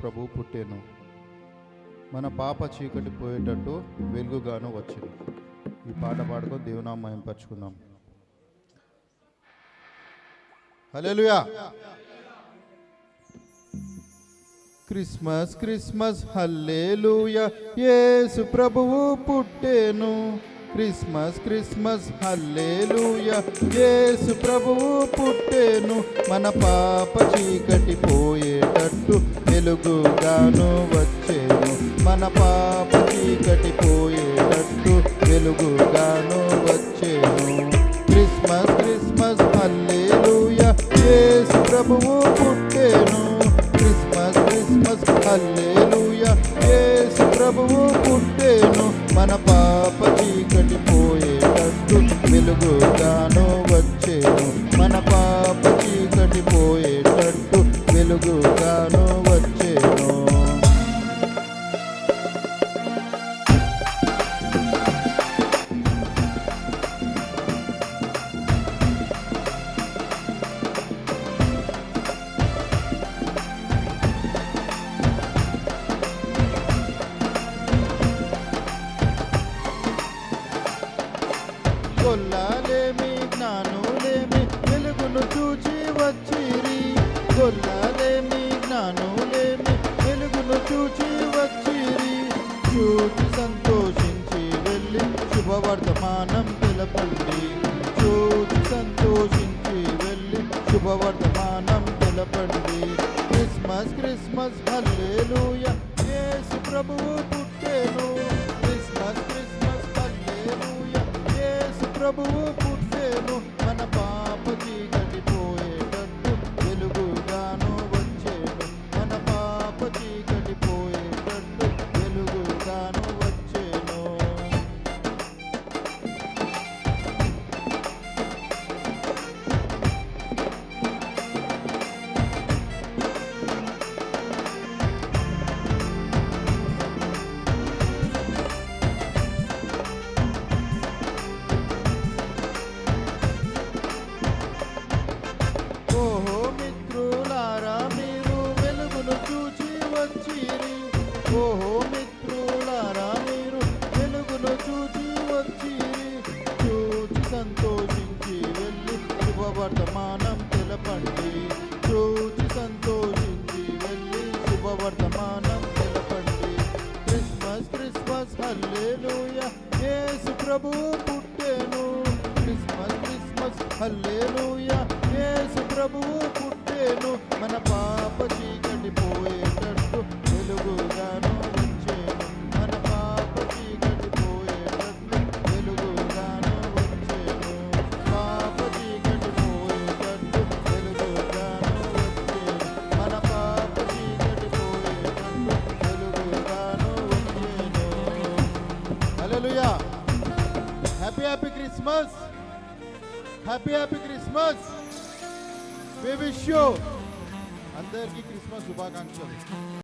ప్రభువు పుట్టెను, మన పాప చీకటి పోయేటట్టు వెలుగుగాను వచ్చింది. ఈ పాట పాడుకొని దేవునామం మహిమపరచుకుందాం. హల్లెలూయా. క్రిస్మస్ క్రిస్మస్ హల్లెలూయా, యేసు ప్రభువు పుట్టెను. క్రిస్మస్ క్రిస్మస్ హల్లెలూయా, యేసు ప్రభువు పుట్టెను. మన పాప చీకటి పోయేటట్టు వెలుగుగాను వచ్చేను. మన పాప చీకటి పోయేటట్టు వెలుగుగాను వచ్చేను. క్రిస్మస్ క్రిస్మస్ హల్లెలూయా, యేసు ప్రభువు పుట్టెను. క్రిస్మస్ క్రిస్మస్ హల్లెలూయా, యేసు ప్రభువు పుట్టెను. మన పాప చీకటి పోయేటట్టు వెలుగుగాను వచ్చేను. మన పాప చీకటి పోయేటట్టు వెలుగుగాను వచ్చేను. గొల్లాలేమి జ్ఞానులేమి వెలుగును చూచి వచ్చిరి. గొల్లాలేమి జ్ఞానులేమి వెలుగును చూచి వచ్చిరి. చూచి సంతోషించి వెళ్ళి శుభవర్తమానం తెలపండి. చూచి సంతోషించి వెళ్ళి శుభవర్తమానం తెలపండి. క్రిస్మస్ క్రిస్మస్ హల్లెలూయా, యేసు ప్రభువు పుట్టెను. క్రిస్మస్ క్రిస్మస్ హల్లెలూయా, యేసు ప్రభువు పుట్టెను. మన పాప చీకటి పోయేటట్టు వెలుగుగాను వచ్చేను. మన పాప చీకటి పోయేటట్టు వెలుగుగాను వచ్చేను. ఓహో మిత్రులారా, మీరు వెలుగును చూచి వచ్చిరి. ఓహో మిత్రులారా, మీరు వెలుగును చూచి వచ్చిరి. చూచి సంతోషించి వెళ్ళి శుభవర్తమానం తెలపండి. చూచి సంతోషించి వెళ్ళి శుభవర్తమానం తెలపండి. క్రిస్మస్ క్రిస్మస్ హల్లెలూయా, యేసు ప్రభువు పుట్టెను. క్రిస్మస్ క్రిస్మస్ హల్లెలూయా, యేసు ప్రభువు పుట్టెను. మన పాప చీకటి పోయేటట్టు వెలుగుగాను వచ్చేను. మన పాప చీకటి పోయేటట్టు వెలుగుగాను వచ్చేను. పాప చీకటి పోయేటట్టు వెలుగుగాను వచ్చేను. మన పాప చీకటి పోయేటట్టు వెలుగుగాను వచ్చేను. Hallelujah. Happy happy Christmas. Happy happy Christmas. We wish you అందరికీ క్రిస్మస్ శుభాకాంక్షలు.